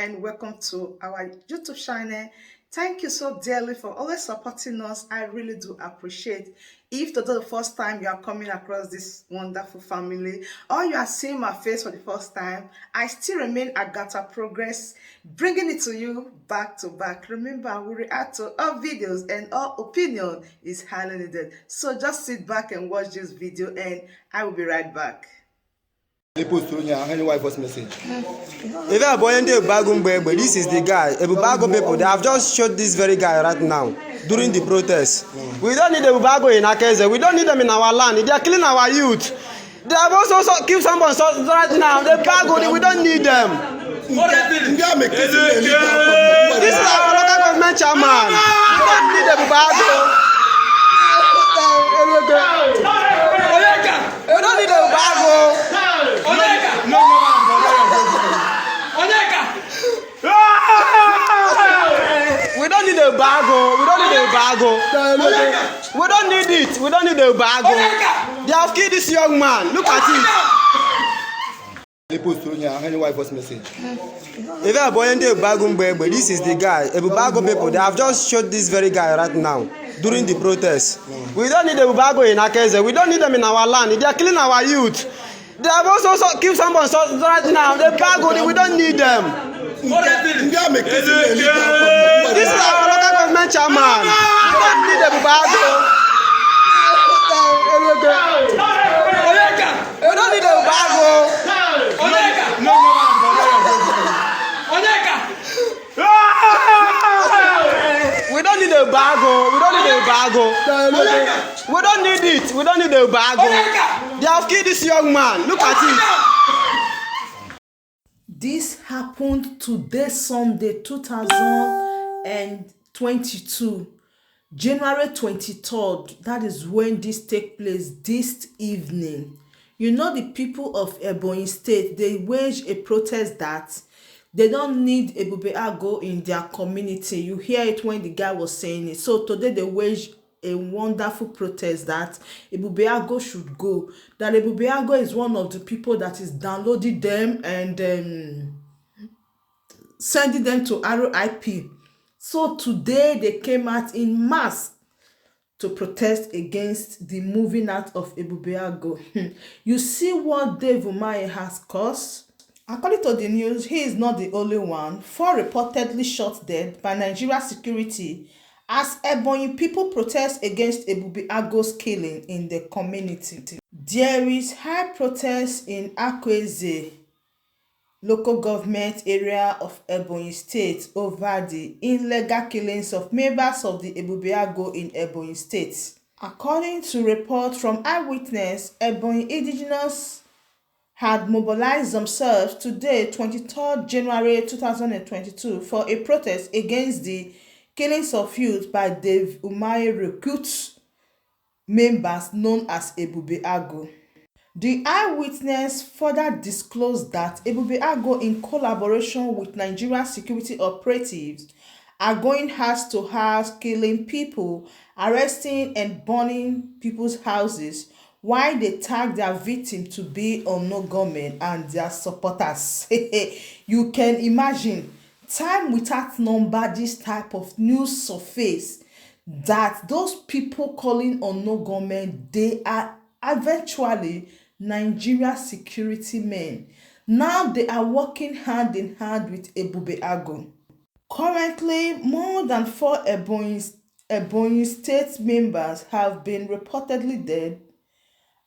and welcome to our YouTube channel. Thank you so dearly for always supporting us. I really do appreciate. If today the first time you are coming across this wonderful family or you are seeing my face for the first time, I still remain AGATHA Progress, bringing it to you back to back. Remember, we react to all videos and all opinion is highly needed. So just sit back and watch this video and I will be right back. Voice message. If Ebonyi Ebubuagu, this is the guy. Ebubuagu people, they have just shot this very guy right now during the protest. We don't need Ebubuagu in Akeze. We don't need them in our land. They are killing our youth. They have also killed someone right now. The Ebubuagu, we don't need them. This is our local government chairman. We don't need Ebubuagu. We don't need Ebubuagu. We don't need a bago. We don't need a bago. We don't need it. We don't need a bago. They have killed this young man. Look at it. Voice message. If Ebonyi Ebubuagu, this is the guy. Ebubuagu people, they have just shot this very guy right now during the protest. We don't need Ebubuagu in Akeze. We don't need them in our land. They are killing our youth. They have also killed someone right now. The Ebubuagu, we don't need them. This is our local government chairman. We don't need Ebubuagu. We don't need Ebubuagu. We don't need Ebubuagu. We don't need Ebubuagu. We don't need it. We don't need Ebubuagu. They have killed this young man. Look at it. This happened today, Sunday, 2022, January 23rd. That is when this take place this evening. You know, the people of Ebonyi State, they waged a protest that they don't need Ebubuagu in their community. You hear it when the guy was saying it. So today they waged a wonderful protest that Ebubuagu should go. That Ebubuagu is one of the people that is downloading them and sending them to RIP. So today they came out in mass to protest against the moving out of Ebubuagu. You see what Umahi has caused? According to the news, he is not the only one. 4 reportedly shot dead by Nigeria security as Ebonyi people protest against Ebubuagu's killing in the community. There is high protest in Akweze local government area of Ebonyi State over the illegal killings of members of the Ebubuagu in Ebonyi State. According to reports from eyewitness, Ebonyi indigenous had mobilized themselves today, 23rd January 2022, for a protest against the killings of youth by the Umahi recruit members known as Ebubuagu. The eyewitness further disclosed that Ebubuagu, in collaboration with Nigerian security operatives, are going house to house killing people, arresting and burning people's houses, while they tag their victim to be unknown gunmen and their supporters. You can imagine, time without number, this type of news surface that those people calling unknown gunmen, they are eventually Nigeria security men. Now they are working hand in hand with Ebubuagu. Currently, more than 4 Ebonyi State members have been reportedly dead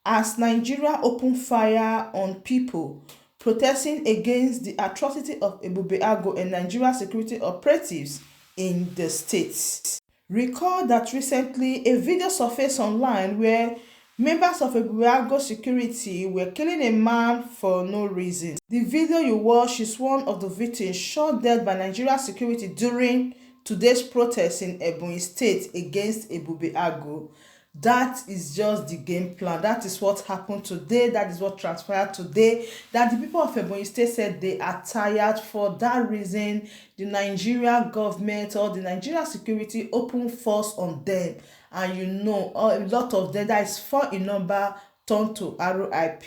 as Nigeria opened fire on people protesting against the atrocity of Ebubuagu and Nigeria security operatives in the state. Recall that recently a video surfaced online where members of Ebubuagu security were killing a man for no reason. The video you watch is one of the victims shot dead by Nigeria security during today's protest in Ebonyi State against Ebubuagu. That is just the game plan. That is what happened today. That is what transpired today. That the people of Ebonyi State said they are tired. For that reason, the Nigeria government or the Nigeria security opened force on them. And you know, a lot of them, that is 4 in number, turned to RIP.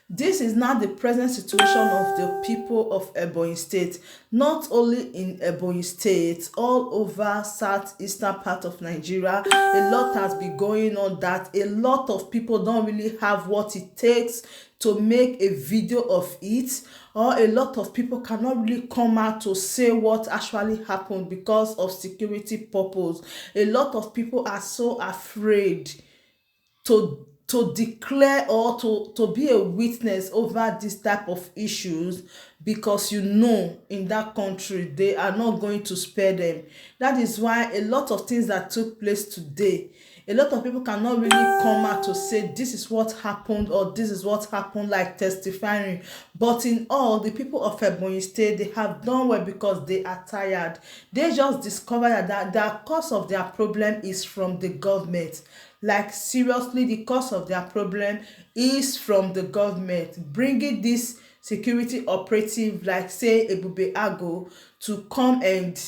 This is not the present situation of the people of Ebonyi State, not only in Ebonyi State, all over southeastern part of Nigeria. A lot has been going on that a lot of people don't really have what it takes to make a video of it, or a lot of people cannot really come out to say what actually happened because of security purpose. A lot of people are so afraid to declare or to be a witness over this type of issues, because in that country they are not going to spare them. That is why a lot of things that took place today, a lot of people cannot really come out to say this is what happened or this is what happened, like testifying. But in all, the people of Ebonyi State, they have done well because they are tired. They just discovered that the cause of their problem is from the government. Like seriously, the cause of their problem is from the government bringing this security operative like say Ebubuagu to come and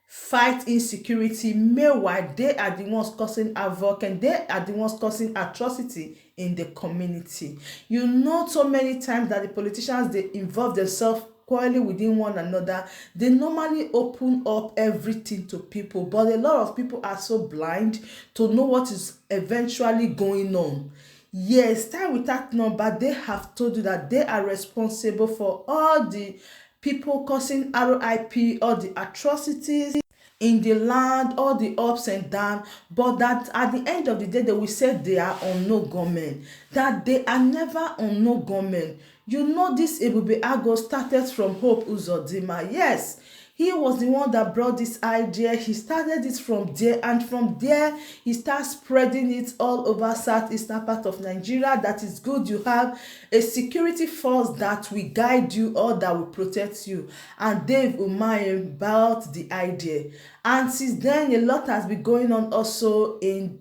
fight insecurity. Meanwhile, they are the ones causing havoc and they are the ones causing atrocity in the community. So many times that the politicians, they involve themselves quarreling within one another. They normally open up everything to people, but a lot of people are so blind to know what is eventually going on. Yes, time without number, they have told you that they are responsible for all the people causing RIP, all the atrocities in the land, all the ups and downs, but that at the end of the day they will say they are on no government, that they are never on no government. This Ebubuagu started from Hope Uzodinma. Yes, he was the one that brought this idea. He started it from there, and from there he starts spreading it all over southeastern part of Nigeria. That is good. You have a security force that will guide you or that will protect you, and Dave Umahi about the idea. And since then a lot has been going on also in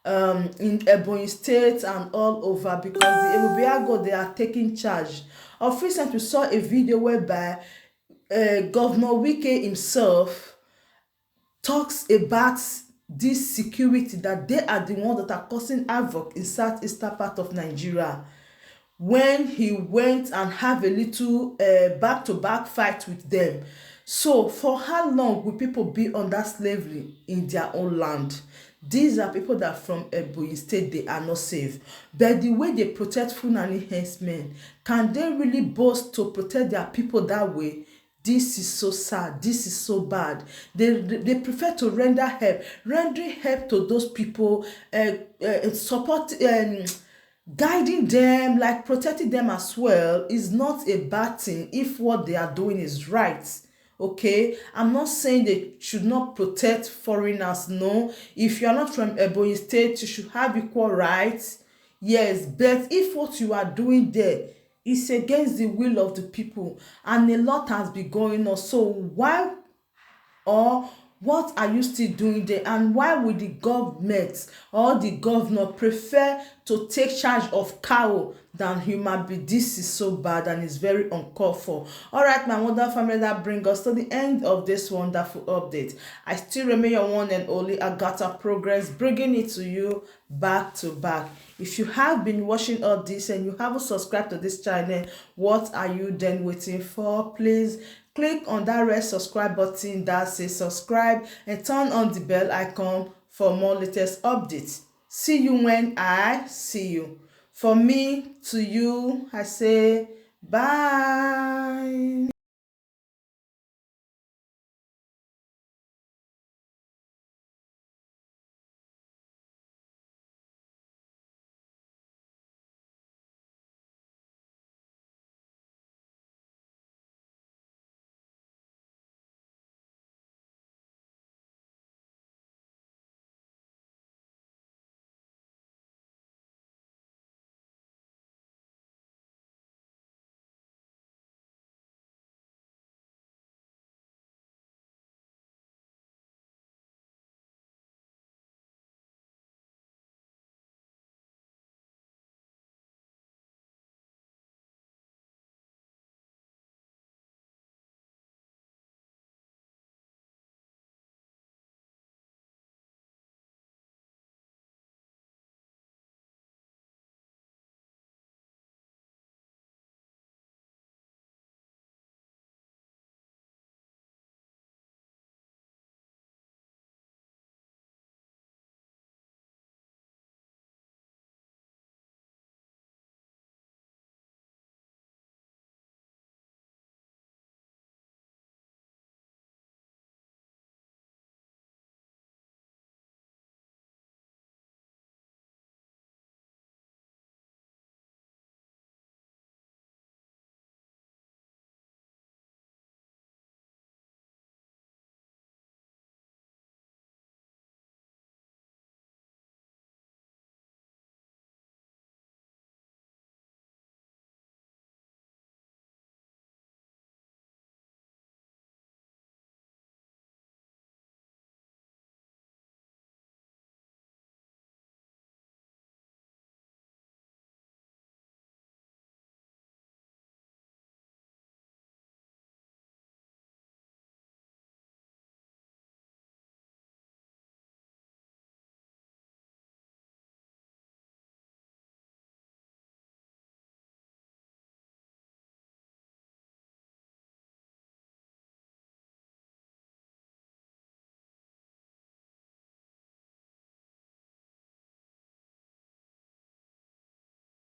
Ebonyi State and all over, because the Ebubuagu, they are taking charge. Of recent we saw a video whereby Governor Wike himself talks about this security, that they are the ones that are causing havoc in southeastern part of Nigeria, when he went and have a little back-to-back fight with them. So for how long will people be under slavery in their own land? These are people that from Ebonyi State, they are not safe. But the way they protect Fulani herdsmen, can they really boast to protect their people that way? This is so sad. This is so bad. They prefer to render help. Rendering help to those people, support, guiding them, like protecting them as well, is not a bad thing if what they are doing is right. Okay, I'm not saying they should not protect foreigners. No, if you are not from Ebonyi State, you should have equal rights. Yes, but if what you are doing there is against the will of the people, and a lot has been going on, so why or what are you still doing there? And why would the government or the governor prefer to take charge of cow than human being? This is so bad and it's very uncalled for. All right, my wonderful family, that brings us to the end of this wonderful update. I still remain your one and only AGATHA Progress, bringing it to you back to back. If you have been watching all this and you haven't subscribed to this channel, what are you then waiting for? Please click on that red subscribe button that says subscribe and turn on the bell icon for more latest updates. See you when I see you. For me to you, I say bye.